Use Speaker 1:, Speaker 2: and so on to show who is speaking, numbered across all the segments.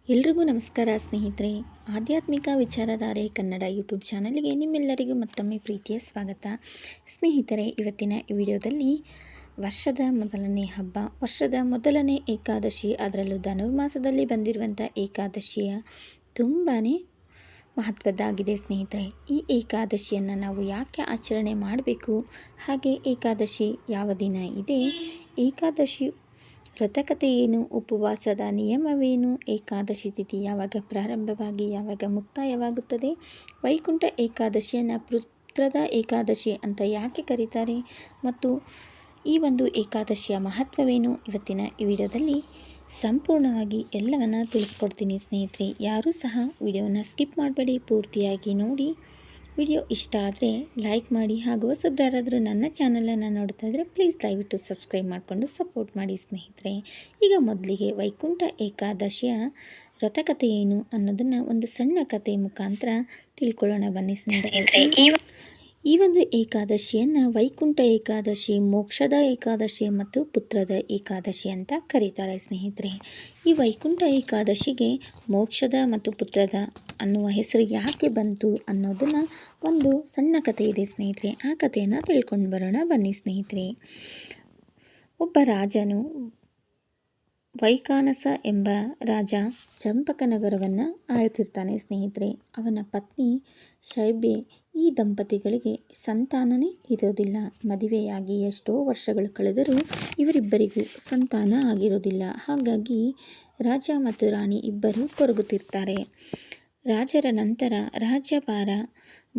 Speaker 1: ಎಲ್ರಿಗೂ ನಮಸ್ಕಾರ ಸ್ನೇಹಿತರೆ. ಆಧ್ಯಾತ್ಮಿಕ ವಿಚಾರಧಾರೆ ಕನ್ನಡ ಯೂಟ್ಯೂಬ್ ಚಾನಲ್ಗೆ ನಿಮ್ಮೆಲ್ಲರಿಗೂ ಮತ್ತೊಮ್ಮೆ ಪ್ರೀತಿಯ ಸ್ವಾಗತ. ಸ್ನೇಹಿತರೆ, ಇವತ್ತಿನ ಈ ವಿಡಿಯೋದಲ್ಲಿ ವರ್ಷದ ಮೊದಲನೇ ಹಬ್ಬ, ವರ್ಷದ ಮೊದಲನೇ ಏಕಾದಶಿ, ಅದರಲ್ಲೂ ಧನುರ್ಮಾಸದಲ್ಲಿ ಬಂದಿರುವಂಥ ಏಕಾದಶಿಯ ತುಂಬಾ ಮಹತ್ವದ್ದಾಗಿದೆ ಸ್ನೇಹಿತರೆ. ಈ ಏಕಾದಶಿಯನ್ನು ನಾವು ಯಾಕೆ ಆಚರಣೆ ಮಾಡಬೇಕು, ಹಾಗೆ ಏಕಾದಶಿ ಯಾವ ದಿನ ಇದೆ, ಏಕಾದಶಿ ವ್ರತಕಥೆ ಏನು, ಉಪವಾಸದ ನಿಯಮವೇನು, ಏಕಾದಶಿ ತಿಥಿ ಯಾವಾಗ ಪ್ರಾರಂಭವಾಗಿ ಯಾವಾಗ ಮುಕ್ತಾಯವಾಗುತ್ತದೆ, ವೈಕುಂಠ ಏಕಾದಶಿಯನ್ನು ಪುತ್ರದ ಏಕಾದಶಿ ಅಂತ ಯಾಕೆ ಕರೀತಾರೆ, ಮತ್ತು ಈ ಒಂದು ಏಕಾದಶಿಯ ಮಹತ್ವವೇನು, ಇವತ್ತಿನ ಈ ವಿಡಿಯೋದಲ್ಲಿ ಸಂಪೂರ್ಣವಾಗಿ ಎಲ್ಲವನ್ನು ತಿಳಿಸ್ಕೊಡ್ತೀನಿ ಸ್ನೇಹಿತರೆ. ಯಾರೂ ಸಹ ವಿಡಿಯೋವನ್ನು ಸ್ಕಿಪ್ ಮಾಡಬೇಡಿ, ಪೂರ್ತಿಯಾಗಿ ನೋಡಿ. ವಿಡಿಯೋ ಇಷ್ಟ ಆದರೆ ಲೈಕ್ ಮಾಡಿ, ಹಾಗೂ ಹೊಸಬ್ರು ಯಾರಾದರೂ ನನ್ನ ಚಾನಲನ್ನು ನೋಡ್ತಾ ಇದ್ದರೆ ಪ್ಲೀಸ್ ದಯವಿಟ್ಟು ಸಬ್ಸ್ಕ್ರೈಬ್ ಮಾಡಿಕೊಂಡು ಸಪೋರ್ಟ್ ಮಾಡಿ ಸ್ನೇಹಿತರೆ. ಈಗ ಮೊದಲಿಗೆ ವೈಕುಂಠ ಏಕಾದಶಿಯ ವ್ರತಕಥೆ ಏನು ಅನ್ನೋದನ್ನು ಒಂದು ಸಣ್ಣ ಕಥೆ ಮುಖಾಂತರ ತಿಳ್ಕೊಳ್ಳೋಣ ಬನ್ನಿ ಸ್ನೇಹಿತರೆ. ಈ ಒಂದು ಏಕಾದಶಿಯನ್ನು ವೈಕುಂಠ ಏಕಾದಶಿ, ಮೋಕ್ಷದ ಏಕಾದಶಿ ಮತ್ತು ಪುತ್ರದ ಏಕಾದಶಿ ಅಂತ ಕರೀತಾರೆ ಸ್ನೇಹಿತರೆ. ಈ ವೈಕುಂಠ ಏಕಾದಶಿಗೆ ಮೋಕ್ಷದ ಮತ್ತು ಪುತ್ರದ ಅನ್ನುವ ಹೆಸರು ಯಾಕೆ ಬಂತು ಅನ್ನೋದನ್ನು ಒಂದು ಸಣ್ಣ ಕಥೆ ಇದೆ ಸ್ನೇಹಿತರೆ. ಆ ಕಥೆಯನ್ನು ತಿಳ್ಕೊಂಡು ಬರೋಣ ಬನ್ನಿ ಸ್ನೇಹಿತರೆ. ಒಬ್ಬ ರಾಜನು, ವೈಖಾನಸ ಎಂಬ ರಾಜ ಚಂಪಕನಗರವನ್ನು ಆಳ್ತಿರ್ತಾನೆ ಸ್ನೇಹಿತರೆ. ಅವನ ಪತ್ನಿ ಶೈಬ್ಯೆ. ಈ ದಂಪತಿಗಳಿಗೆ ಸಂತಾನನೇ ಇರೋದಿಲ್ಲ. ಮದುವೆಯಾಗಿ ಎಷ್ಟೋ ವರ್ಷಗಳು ಕಳೆದರೂ ಇವರಿಬ್ಬರಿಗೂ ಸಂತಾನ ಆಗಿರೋದಿಲ್ಲ. ಹಾಗಾಗಿ ರಾಜ ಮತ್ತು ರಾಣಿ ಇಬ್ಬರು ಕೊರಗುತ್ತಿರ್ತಾರೆ. ರಾಜರ ನಂತರ ರಾಜ್ಯಭಾರ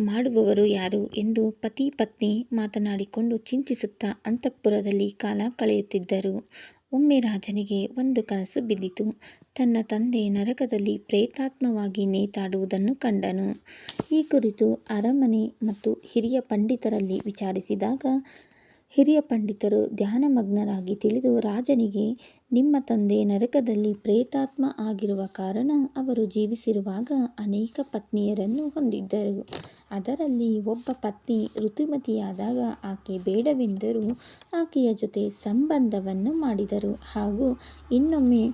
Speaker 1: ಮಾಡುವವರು ಯಾರು ಎಂದು ಪತಿ ಪತ್ನಿ ಮಾತನಾಡಿಕೊಂಡು ಚಿಂತಿಸುತ್ತಾ ಅಂತಃಪುರದಲ್ಲಿ ಕಾಲ ಕಳೆಯುತ್ತಿದ್ದರು. ಒಮ್ಮೆ ರಾಜನಿಗೆ ಒಂದು ಕನಸು ಬಿದ್ದಿತು. ತನ್ನ ತಂದೆ ನರಕದಲ್ಲಿ ಪ್ರೇತಾತ್ಮವಾಗಿ ನೇತಾಡುವುದನ್ನು ಕಂಡನು. ಈ ಕುರಿತು ಅರಮನೆ ಮತ್ತು ಹಿರಿಯ ಪಂಡಿತರಲ್ಲಿ ವಿಚಾರಿಸಿದಾಗ ಹಿರಿಯ ಪಂಡಿತರು ಧ್ಯಾನಮಗ್ನರಾಗಿ ತಿಳಿದು ರಾಜನಿಗೆ, ನಿಮ್ಮ ತಂದೆ ನರಕದಲ್ಲಿ ಪ್ರೇತಾತ್ಮ ಆಗಿರುವ ಕಾರಣ ಅವರು ಜೀವಿಸಿರುವಾಗ ಅನೇಕ ಪತ್ನಿಯರನ್ನು ಹೊಂದಿದ್ದರು. ಅದರಲ್ಲಿ ಒಬ್ಬ ಪತ್ನಿ ಋತುಮತಿಯಾದಾಗ ಆಕೆ ಬೇಡವೆಂದರೂ ಆಕೆಯ ಜೊತೆ ಸಂಬಂಧವನ್ನು ಮಾಡಿದರು, ಹಾಗೂ ಇನ್ನೊಮ್ಮೆ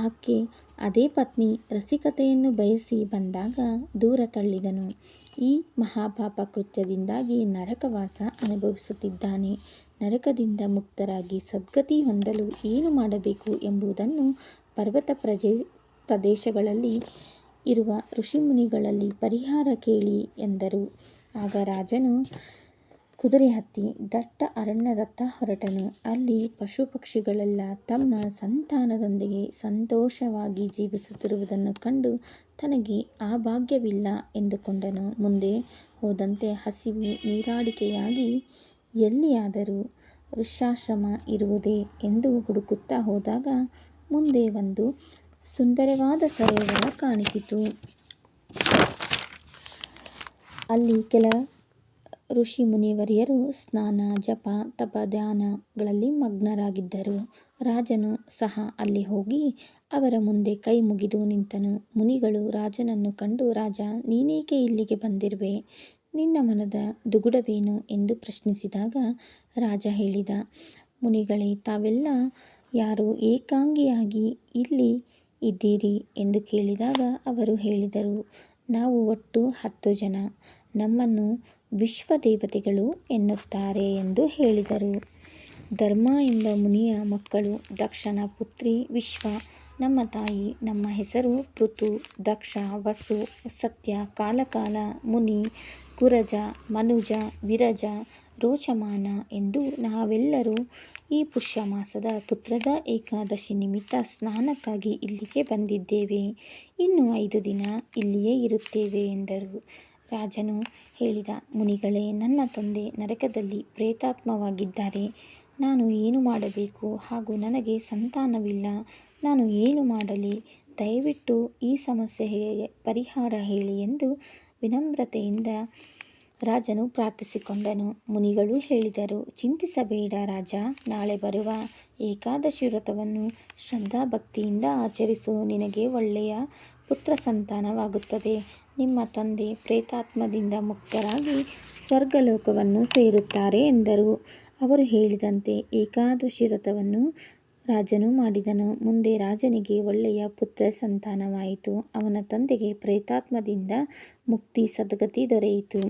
Speaker 1: ಆಕೆ ಅದೇ ಪತ್ನಿ ರಸಿಕತೆಯನ್ನು ಬಯಸಿ ಬಂದಾಗ ದೂರ ತಳ್ಳಿದನು. ಈ ಮಹಾಪಾಪ ಕೃತ್ಯದಿಂದಾಗಿ ನರಕವಾಸ ಅನುಭವಿಸುತ್ತಿದ್ದಾನೆ. ನರಕದಿಂದ ಮುಕ್ತರಾಗಿ ಸದ್ಗತಿ ಹೊಂದಲು ಏನು ಮಾಡಬೇಕು ಎಂಬುದನ್ನು ಪರ್ವತ ಪ್ರದೇಶಗಳಲ್ಲಿ ಇರುವ ಋಷಿಮುನಿಗಳಲ್ಲಿ ಪರಿಹಾರ ಕೇಳಿ ಎಂದರು. ಆಗ ರಾಜನು ಕುದುರೆ ಹತ್ತಿ ದಟ್ಟ ಅರಣ್ಯದತ್ತ ಹೊರಟನು. ಅಲ್ಲಿ ಪಶು ಪಕ್ಷಿಗಳೆಲ್ಲ ತಮ್ಮ ಸಂತಾನದೊಂದಿಗೆ ಸಂತೋಷವಾಗಿ ಜೀವಿಸುತ್ತಿರುವುದನ್ನು ಕಂಡು ತನಗೆ ಆ ಭಾಗ್ಯವಿಲ್ಲ ಎಂದುಕೊಂಡನು. ಮುಂದೆ ಹೋದಂತೆ ಹಸಿವು ನೀರಾಡಿಕೆಯಾಗಿ ಎಲ್ಲಿಯಾದರೂ ಋಷ್ಯಾಶ್ರಮ ಇರುವುದೇ ಎಂದು ಹುಡುಕುತ್ತಾ ಹೋದಾಗ ಮುಂದೆ ಒಂದು ಸುಂದರವಾದ ಸರೋವರ ಕಾಣಿಸಿತು. ಅಲ್ಲಿ ಕೆಲ ಋಷಿ ಮುನಿವರಿಯರು ಸ್ನಾನ, ಜಪ, ತಪ, ಧ್ಯಾನಗಳಲ್ಲಿ ಮಗ್ನರಾಗಿದ್ದರು. ರಾಜನು ಸಹ ಅಲ್ಲಿ ಹೋಗಿ ಅವರ ಮುಂದೆ ಕೈ ಮುಗಿದು ನಿಂತನು. ಮುನಿಗಳು ರಾಜನನ್ನು ಕಂಡು, ರಾಜ, ನೀನೇಕೆ ಇಲ್ಲಿಗೆ ಬಂದಿರುವೆ? ನಿನ್ನ ಮನದ ದುಗುಡವೇನು ಎಂದು ಪ್ರಶ್ನಿಸಿದಾಗ ರಾಜ ಹೇಳಿದ, ಮುನಿಗಳೇ, ತಾವೆಲ್ಲ ಯಾರು ಏಕಾಂಗಿಯಾಗಿ ಇಲ್ಲಿ ಇದ್ದೀರಿ ಎಂದು ಕೇಳಿದಾಗ ಅವರು ಹೇಳಿದರು, ನಾವು ಒಟ್ಟು 10 ಜನ. ನಮ್ಮನ್ನು ವಿಶ್ವದೇವತೆಗಳು ಎನ್ನುತ್ತಾರೆ ಎಂದು ಹೇಳಿದರು. ಧರ್ಮ ಎಂಬ ಮುನಿಯ ಮಕ್ಕಳು, ದಕ್ಷನ ಪುತ್ರಿ ವಿಶ್ವ ನಮ್ಮ ತಾಯಿ. ನಮ್ಮ ಹೆಸರು ಪೃಥು, ದಕ್ಷ, ವಸು, ಸತ್ಯ, ಕಾಲಕಾಲ, ಮುನಿ, ಕುರಜ, ಮನುಜ, ವಿರಜ, ರೋಚಮಾನ ಎಂದು ನಾವೆಲ್ಲರೂ ಈ ಪುಷ್ಯ ಮಾಸದ ಪುತ್ರದ ಏಕಾದಶಿ ನಿಮಿತ್ತ ಸ್ನಾನಕ್ಕಾಗಿ ಇಲ್ಲಿಗೆ ಬಂದಿದ್ದೇವೆ. ಇನ್ನು 5 ದಿನ ಇಲ್ಲಿಯೇ ಇರುತ್ತೇವೆ ಎಂದರು. ರಾಜನು ಹೇಳಿದ, ಮುನಿಗಳೇ, ನನ್ನ ತಂದೆ ನರಕದಲ್ಲಿ ಪ್ರೇತಾತ್ಮವಾಗಿದ್ದಾರೆ. ನಾನು ಏನು ಮಾಡಬೇಕು? ಹಾಗೂ ನನಗೆ ಸಂತಾನವಿಲ್ಲ. ನಾನು ಏನು ಮಾಡಲಿ? ದಯವಿಟ್ಟು ಈ ಸಮಸ್ಯೆಗೆ ಪರಿಹಾರ ಹೇಳಿ ಎಂದು ವಿನಮ್ರತೆಯಿಂದ ರಾಜನು ಪ್ರಾರ್ಥಿಸಿಕೊಂಡನು. ಮುನಿಗಳು ಹೇಳಿದರು, ಚಿಂತಿಸಬೇಡ ರಾಜ. ನಾಳೆ ಬರುವ ಏಕಾದಶಿ ವ್ರತವನ್ನು ಶ್ರದ್ಧಾಭಕ್ತಿಯಿಂದ ಆಚರಿಸು. ನಿನಗೆ ಒಳ್ಳೆಯ ಪುತ್ರ ಸಂತಾನವಾಗುತ್ತದೆ. ನಿಮ್ಮ ತಂದೆ ಪ್ರೇತಾತ್ಮದಿಂದ ಮುಕ್ತರಾಗಿ ಸ್ವರ್ಗಲೋಕವನ್ನು ಸೇರುತ್ತಾರೆ ಎಂದರು. ಅವರು ಹೇಳಿದಂತೆ ಏಕಾದಶಿ ವ್ರತವನ್ನು ರಾಜನು ಮಾಡಿದನು. ಮುಂದೆ ರಾಜನಿಗೆ ಒಳ್ಳೆಯ ಪುತ್ರ ಸಂತಾನವಾಯಿತು. ಅವನ ತಂದೆಗೆ ಪ್ರೇತಾತ್ಮದಿಂದ ಮುಕ್ತಿ ಸದ್ಗತಿ ದೊರೆಯಿತು.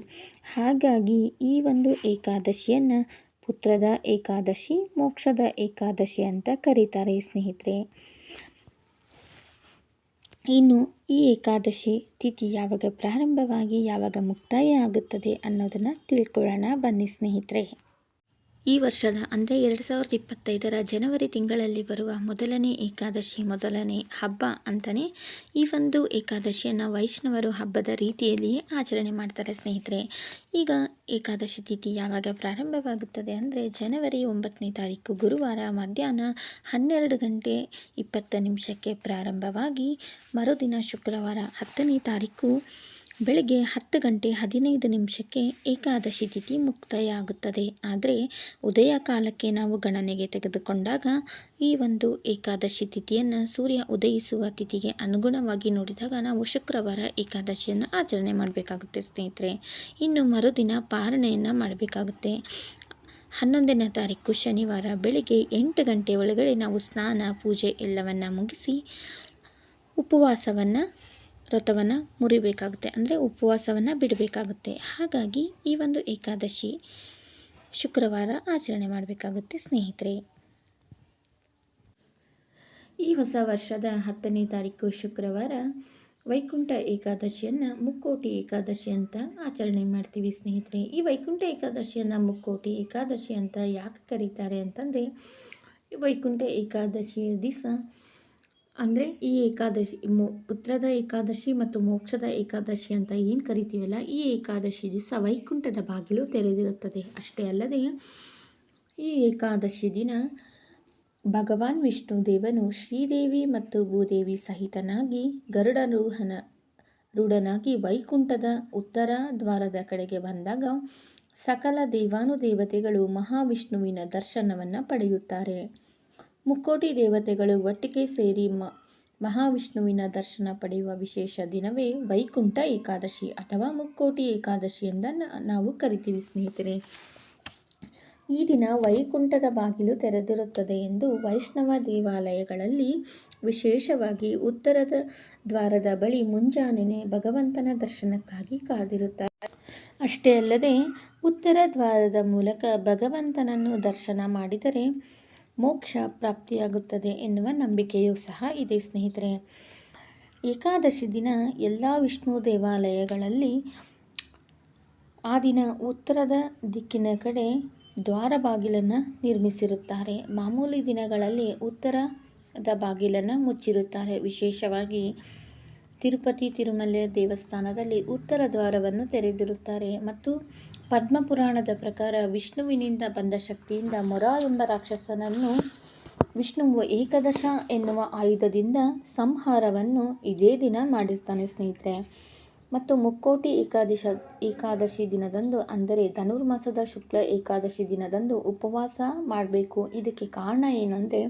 Speaker 1: ಹಾಗಾಗಿ ಈ ಒಂದು ಏಕಾದಶಿಯನ್ನು ಪುತ್ರದ ಏಕಾದಶಿ, ಮೋಕ್ಷದ ಏಕಾದಶಿ ಅಂತ ಕರೀತಾರೆ ಸ್ನೇಹಿತರೆ. ಇನ್ನು ಈ ಏಕಾದಶಿ ತಿಥಿ ಯಾವಾಗ ಪ್ರಾರಂಭವಾಗಿ ಯಾವಾಗ ಮುಕ್ತಾಯ ಆಗುತ್ತದೆ ಅನ್ನೋದನ್ನು ತಿಳ್ಕೊಳ್ಳೋಣ ಬನ್ನಿ ಸ್ನೇಹಿತರೆ. ಈ ವರ್ಷದ ಅಂದರೆ 2025 ಜನವರಿ ತಿಂಗಳಲ್ಲಿ ಬರುವ ಮೊದಲನೇ ಏಕಾದಶಿ, ಮೊದಲನೇ ಹಬ್ಬ ಅಂತಲೇ ಈ ಒಂದು ಏಕಾದಶಿಯನ್ನು ವೈಷ್ಣವರು ಹಬ್ಬದ ರೀತಿಯಲ್ಲಿಯೇ ಆಚರಣೆ ಮಾಡ್ತಾರೆ ಸ್ನೇಹಿತರೆ. ಈಗ ಏಕಾದಶಿ ತಿಥಿ ಯಾವಾಗ ಪ್ರಾರಂಭವಾಗುತ್ತದೆ ಅಂದರೆ ಜನವರಿ 9ನೇ ತಾರೀಕು ಗುರುವಾರ ಮಧ್ಯಾಹ್ನ 12:20 ಪ್ರಾರಂಭವಾಗಿ ಮರುದಿನ ಶುಕ್ರವಾರ 10ನೇ ತಾರೀಕು ಬೆಳಗ್ಗೆ 10:15 ಏಕಾದಶಿ ತಿಥಿ ಮುಕ್ತಾಯ ಆಗುತ್ತದೆ. ಆದರೆ ಉದಯ ಕಾಲಕ್ಕೆ ನಾವು ಗಣನೆಗೆ ತೆಗೆದುಕೊಂಡಾಗ ಈ ಒಂದು ಏಕಾದಶಿ ತಿಥಿಯನ್ನು ಸೂರ್ಯ ಉದಯಿಸುವ ತಿಥಿಗೆ ಅನುಗುಣವಾಗಿ ನೋಡಿದಾಗ ನಾವು ಶುಕ್ರವಾರ ಏಕಾದಶಿಯನ್ನು ಆಚರಣೆ ಮಾಡಬೇಕಾಗುತ್ತೆ ಸ್ನೇಹಿತರೆ. ಇನ್ನು ಮರುದಿನ ಪಾರಣೆಯನ್ನು ಮಾಡಬೇಕಾಗುತ್ತೆ. 11ನೇ ತಾರೀಕು ಶನಿವಾರ ಬೆಳಗ್ಗೆ 8 ಗಂಟೆ ಒಳಗಡೆ ನಾವು ಸ್ನಾನ ಪೂಜೆ ಎಲ್ಲವನ್ನು ಮುಗಿಸಿ ವ್ರತವನ್ನು ಮುರಿಬೇಕಾಗುತ್ತೆ, ಅಂದರೆ ಉಪವಾಸವನ್ನು ಬಿಡಬೇಕಾಗುತ್ತೆ. ಹಾಗಾಗಿ ಈ ಒಂದು ಏಕಾದಶಿ ಶುಕ್ರವಾರ ಆಚರಣೆ ಮಾಡಬೇಕಾಗುತ್ತೆ ಸ್ನೇಹಿತರೆ. ಈ ಹೊಸ ವರ್ಷದ 10ನೇ ತಾರೀಕು ಶುಕ್ರವಾರ ವೈಕುಂಠ ಏಕಾದಶಿಯನ್ನು ಮುಕ್ಕೋಟಿ ಏಕಾದಶಿ ಅಂತ ಆಚರಣೆ ಮಾಡ್ತೀವಿ ಸ್ನೇಹಿತರೆ. ಈ ವೈಕುಂಠ ಏಕಾದಶಿಯನ್ನು ಮುಕ್ಕೋಟಿ ಏಕಾದಶಿ ಅಂತ ಯಾಕೆ ಕರೀತಾರೆ ಅಂತಂದರೆ, ವೈಕುಂಠ ಏಕಾದಶಿಯ ದಿವಸ ಅಂದರೆ ಈ ಏಕಾದಶಿ ಪುತ್ರದ ಏಕಾದಶಿ ಮತ್ತು ಮೋಕ್ಷದ ಏಕಾದಶಿ ಅಂತ ಏನು ಕರಿತೀವಲ್ಲ, ಈ ಏಕಾದಶಿ ದಿವಸ ವೈಕುಂಠದ ಬಾಗಿಲು ತೆರೆದಿರುತ್ತದೆ. ಅಷ್ಟೇ ಅಲ್ಲದೆ ಈ ಏಕಾದಶಿ ದಿನ ಭಗವಾನ್ ವಿಷ್ಣು ದೇವನು ಶ್ರೀದೇವಿ ಮತ್ತು ಭೂದೇವಿ ಸಹಿತನಾಗಿ ರೂಢನಾಗಿ ವೈಕುಂಠದ ಉತ್ತರ ದ್ವಾರದ ಕಡೆಗೆ ಬಂದಾಗ ಸಕಲ ದೇವಾನುದೇವತೆಗಳು ಮಹಾವಿಷ್ಣುವಿನ ದರ್ಶನವನ್ನು ಪಡೆಯುತ್ತಾರೆ. ಮುಕ್ಕೋಟಿ ದೇವತೆಗಳು ಒಟ್ಟಿಗೆ ಸೇರಿ ಮಹಾವಿಷ್ಣುವಿನ ದರ್ಶನ ಪಡೆಯುವ ವಿಶೇಷ ದಿನವೇ ವೈಕುಂಠ ಏಕಾದಶಿ ಅಥವಾ ಮುಕ್ಕೋಟಿ ಏಕಾದಶಿ ಎಂದು ನಾವು ಕರಿತೀವಿ ಸ್ನೇಹಿತರೆ. ಈ ದಿನ ವೈಕುಂಠದ ಬಾಗಿಲು ತೆರೆದಿರುತ್ತದೆ ಎಂದು ವೈಷ್ಣವ ದೇವಾಲಯಗಳಲ್ಲಿ ವಿಶೇಷವಾಗಿ ಉತ್ತರದ ದ್ವಾರದ ಬಳಿ ಮುಂಜಾನೆ ಭಗವಂತನ ದರ್ಶನಕ್ಕಾಗಿ ಕಾದಿರುತ್ತಾರೆ. ಅಷ್ಟೇ ಅಲ್ಲದೆ ಉತ್ತರ ದ್ವಾರದ ಮೂಲಕ ಭಗವಂತನನ್ನು ದರ್ಶನ ಮಾಡಿದರೆ ಮೋಕ್ಷ ಪ್ರಾಪ್ತಿಯಾಗುತ್ತದೆ ಎನ್ನುವ ನಂಬಿಕೆಯೂ ಸಹ ಇದೆ ಸ್ನೇಹಿತರೆ. ಏಕಾದಶಿ ದಿನ ಎಲ್ಲ ವಿಷ್ಣು ದೇವಾಲಯಗಳಲ್ಲಿ ಆ ದಿನ ಉತ್ತರದ ದಿಕ್ಕಿನ ಕಡೆ ದ್ವಾರ ಬಾಗಿಲನ್ನು ನಿರ್ಮಿಸಿರುತ್ತಾರೆ. ಮಾಮೂಲಿ ದಿನಗಳಲ್ಲಿ ಉತ್ತರದ ಬಾಗಿಲನ್ನು ಮುಚ್ಚಿರುತ್ತಾರೆ. ವಿಶೇಷವಾಗಿ ತಿರುಪತಿ ತಿರುಮಲ ದೇವಸ್ಥಾನದಲ್ಲಿ ಉತ್ತರ ದ್ವಾರವನ್ನು ತೆರೆದಿರುತ್ತಾರೆ. ಮತ್ತು ಪದ್ಮಪುರಾಣದ ಪ್ರಕಾರ ವಿಷ್ಣುವಿನಿಂದ ಬಂದ ಶಕ್ತಿಯಿಂದ ಮೊರ ಎಂಬ ರಾಕ್ಷಸನನ್ನು ವಿಷ್ಣುವು ಏಕದಶ ಎನ್ನುವ ಆಯುಧದಿಂದ ಸಂಹಾರವನ್ನು ಇದೇ ದಿನ ಮಾಡಿರ್ತಾನೆ ಸ್ನೇಹಿತರೆ. ಮತ್ತು ಮುಕ್ಕೋಟಿ ಏಕಾದಶಿ ದಿನದಂದು ಅಂದರೆ ಧನುರ್ಮಾಸದ ಶುಕ್ಲ ಏಕಾದಶಿ ದಿನದಂದು ಉಪವಾಸ ಮಾಡಬೇಕು. ಇದಕ್ಕೆ ಕಾರಣ ಏನಂದರೆ,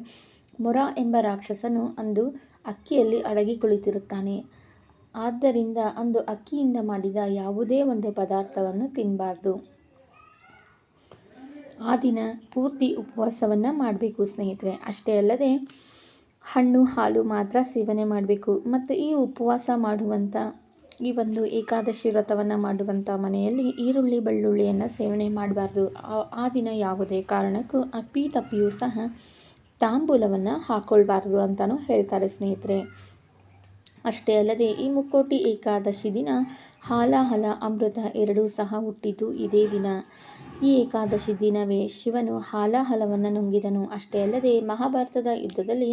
Speaker 1: ಮೊರ ಎಂಬ ರಾಕ್ಷಸನು ಅಂದು ಅಕ್ಕಿಯಲ್ಲಿ ಅಡಗಿ ಕುಳಿತಿರುತ್ತಾನೆ. ಆದ್ದರಿಂದ ಅಂದು ಅಕ್ಕಿಯಿಂದ ಮಾಡಿದ ಯಾವುದೇ ಒಂದು ಪದಾರ್ಥವನ್ನು ತಿನ್ನಬಾರ್ದು. ಆ ದಿನ ಪೂರ್ತಿ ಉಪವಾಸವನ್ನು ಮಾಡಬೇಕು ಸ್ನೇಹಿತರೆ. ಅಷ್ಟೇ ಅಲ್ಲದೆ ಹಣ್ಣು ಹಾಲು ಮಾತ್ರ ಸೇವನೆ ಮಾಡಬೇಕು. ಮತ್ತು ಈ ಉಪವಾಸ ಮಾಡುವಂಥ ಈ ಒಂದು ಏಕಾದಶಿ ವ್ರತವನ್ನು ಮಾಡುವಂಥ ಮನೆಯಲ್ಲಿ ಈರುಳ್ಳಿ ಬೆಳ್ಳುಳ್ಳಿಯನ್ನು ಸೇವನೆ ಮಾಡಬಾರ್ದು. ಆ ದಿನ ಯಾವುದೇ ಕಾರಣಕ್ಕೂ ಅಪ್ಪಿತಪ್ಪಿಯೂ ಸಹ ತಾಂಬೂಲವನ್ನು ಹಾಕ್ಕೊಳ್ಬಾರ್ದು ಅಂತಲೂ ಹೇಳ್ತಾರೆ ಸ್ನೇಹಿತರೆ. ಅಷ್ಟೇ ಅಲ್ಲದೆ ಈ ಮುಕ್ಕೋಟಿ ಏಕಾದಶಿ ದಿನ ಹಾಲಾಹಲ ಅಮೃತ ಎರಡೂ ಸಹ ಹುಟ್ಟಿದ್ದು ಇದೇ ದಿನ. ಈ ಏಕಾದಶಿ ದಿನವೇ ಶಿವನು ಹಾಲಾಹಲವನ್ನು ನುಂಗಿದನು. ಅಷ್ಟೇ ಅಲ್ಲದೆ ಮಹಾಭಾರತದ ಯುದ್ಧದಲ್ಲಿ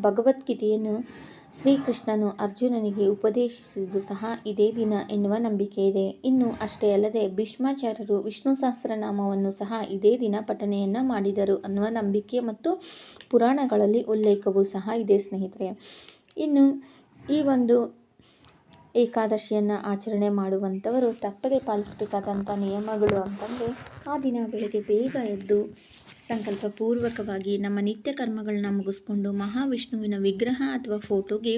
Speaker 1: ಭಗವದ್ಗೀತೆಯನ್ನು ಶ್ರೀಕೃಷ್ಣನು ಅರ್ಜುನನಿಗೆ ಉಪದೇಶಿಸಿದ್ದು ಸಹ ಇದೇ ದಿನ ಎನ್ನುವ ನಂಬಿಕೆ ಇದೆ. ಇನ್ನು ಅಷ್ಟೇ ಅಲ್ಲದೆ ಭೀಷ್ಮಾಚಾರ್ಯರು ವಿಷ್ಣು ಸಹಸ್ರನಾಮವನ್ನು ಸಹ ಇದೇ ದಿನ ಪಠಣೆಯನ್ನು ಮಾಡಿದರು ಅನ್ನುವ ನಂಬಿಕೆ ಮತ್ತು ಪುರಾಣಗಳಲ್ಲಿ ಉಲ್ಲೇಖವೂ ಸಹ ಇದೆ ಸ್ನೇಹಿತರೆ. ಇನ್ನು ಈ ಒಂದು ಏಕಾದಶಿಯನ್ನು ಆಚರಣೆ ಮಾಡುವಂಥವರು ತಪ್ಪದೆ ಪಾಲಿಸಬೇಕಾದಂಥ ನಿಯಮಗಳು ಅಂತಂದರೆ, ಆ ದಿನ ಬೆಳಗ್ಗೆ ಬೇಗ ಎದ್ದು ಸಂಕಲ್ಪಪೂರ್ವಕವಾಗಿ ನಮ್ಮ ನಿತ್ಯ ಕರ್ಮಗಳನ್ನ ಮುಗಿಸ್ಕೊಂಡು ಮಹಾವಿಷ್ಣುವಿನ ವಿಗ್ರಹ ಅಥವಾ ಫೋಟೋಗೆ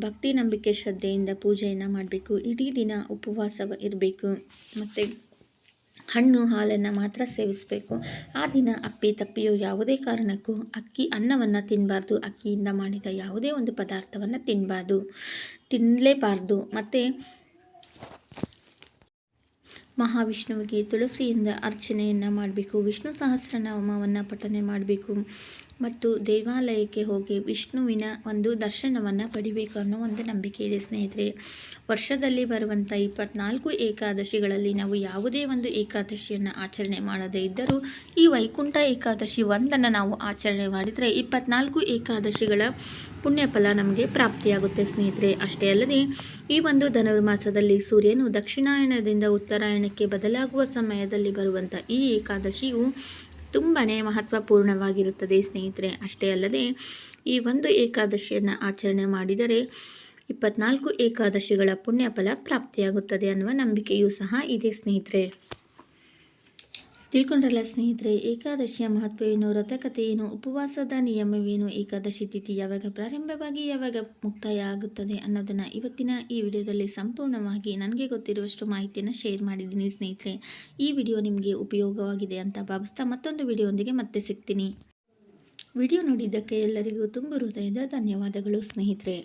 Speaker 1: ಭಕ್ತಿ ನಂಬಿಕೆ ಶ್ರದ್ಧೆಯಿಂದ ಪೂಜೆಯನ್ನು ಮಾಡಬೇಕು. ಇಡೀ ದಿನ ಉಪವಾಸ ಇರಬೇಕು. ಮತ್ತು ಹಣ್ಣು ಹಾಲನ್ನು ಮಾತ್ರ ಸೇವಿಸಬೇಕು. ಆ ದಿನ ಅಪ್ಪಿ ತಪ್ಪಿಯೋ ಯಾವುದೇ ಕಾರಣಕ್ಕೂ ಅನ್ನವನ್ನು ತಿನ್ನಬಾರ್ದು. ಅಕ್ಕಿಯಿಂದ ಮಾಡಿದ ಯಾವುದೇ ಒಂದು ಪದಾರ್ಥವನ್ನು ತಿನ್ನಲೇಬಾರ್ದು. ಮತ್ತು ಮಹಾವಿಷ್ಣುವಿಗೆ ತುಳಸಿಯಿಂದ ಅರ್ಚನೆಯನ್ನು ಮಾಡಬೇಕು. ವಿಷ್ಣು ಸಹಸ್ರನಾಮವನ್ನು ಪಠನೆ ಮಾಡಬೇಕು ಮತ್ತು ದೇವಾಲಯಕ್ಕೆ ಹೋಗಿ ವಿಷ್ಣುವಿನ ಒಂದು ದರ್ಶನವನ್ನು ಪಡಿಬೇಕು ಅನ್ನೋ ಒಂದು ನಂಬಿಕೆ ಇದೆ ಸ್ನೇಹಿತರೆ. ವರ್ಷದಲ್ಲಿ ಬರುವಂಥ 24 ಏಕಾದಶಿಗಳಲ್ಲಿ ನಾವು ಯಾವುದೇ ಒಂದು ಏಕಾದಶಿಯನ್ನು ಆಚರಣೆ ಮಾಡದೇ ಇದ್ದರೂ ಈ ವೈಕುಂಠ ಏಕಾದಶಿ ಒಂದನ್ನು ನಾವು ಆಚರಣೆ ಮಾಡಿದರೆ 24 ಏಕಾದಶಿಗಳ ಪುಣ್ಯಫಲ ನಮಗೆ ಪ್ರಾಪ್ತಿಯಾಗುತ್ತೆ ಸ್ನೇಹಿತರೆ. ಅಷ್ಟೇ ಅಲ್ಲದೆ ಈ ಒಂದು ಧನುರ್ಮಾಸದಲ್ಲಿ ಸೂರ್ಯನು ದಕ್ಷಿಣಾಯನದಿಂದ ಉತ್ತರಾಯಣಕ್ಕೆ ಬದಲಾಗುವ ಸಮಯದಲ್ಲಿ ಬರುವಂಥ ಈ ಏಕಾದಶಿಯು ತುಂಬಾ ಮಹತ್ವಪೂರ್ಣವಾಗಿರುತ್ತದೆ ಸ್ನೇಹಿತರೆ. ಅಷ್ಟೇ ಅಲ್ಲದೆ ಈ ಒಂದು ಏಕಾದಶಿಯನ್ನು ಆಚರಣೆ ಮಾಡಿದರೆ 24 ಏಕಾದಶಿಗಳ ಪುಣ್ಯಫಲ ಪ್ರಾಪ್ತಿಯಾಗುತ್ತದೆ ಅನ್ನುವ ನಂಬಿಕೆಯೂ ಸಹ ಇದೆ ಸ್ನೇಹಿತರೆ. ತಿಳ್ಕೊಂಡ್ರಲ್ಲ ಸ್ನೇಹಿತರೆ, ಏಕಾದಶಿಯ ಮಹತ್ವವೇನು, ವ್ರತಕಥೆ ಏನು, ಉಪವಾಸದ ನಿಯಮವೇನು, ಏಕಾದಶಿ ತಿಥಿ ಯಾವಾಗ ಪ್ರಾರಂಭವಾಗಿ ಯಾವಾಗ ಮುಕ್ತಾಯ ಆಗುತ್ತದೆ ಅನ್ನೋದನ್ನು ಇವತ್ತಿನ ಈ ವಿಡಿಯೋದಲ್ಲಿ ಸಂಪೂರ್ಣವಾಗಿ ನನಗೆ ಗೊತ್ತಿರುವಷ್ಟು ಮಾಹಿತಿಯನ್ನು ಶೇರ್ ಮಾಡಿದ್ದೀನಿ ಸ್ನೇಹಿತರೆ. ಈ ವಿಡಿಯೋ ನಿಮಗೆ ಉಪಯೋಗವಾಗಿದೆ ಅಂತ ಭಾವಿಸ್ತಾ ಮತ್ತೊಂದು ವಿಡಿಯೋದೊಂದಿಗೆ ಮತ್ತೆ ಸಿಗ್ತೀನಿ. ವಿಡಿಯೋ ನೋಡಿದ್ದಕ್ಕೆ ಎಲ್ಲರಿಗೂ ತುಂಬ ಹೃದಯದ ಧನ್ಯವಾದಗಳು ಸ್ನೇಹಿತರೆ.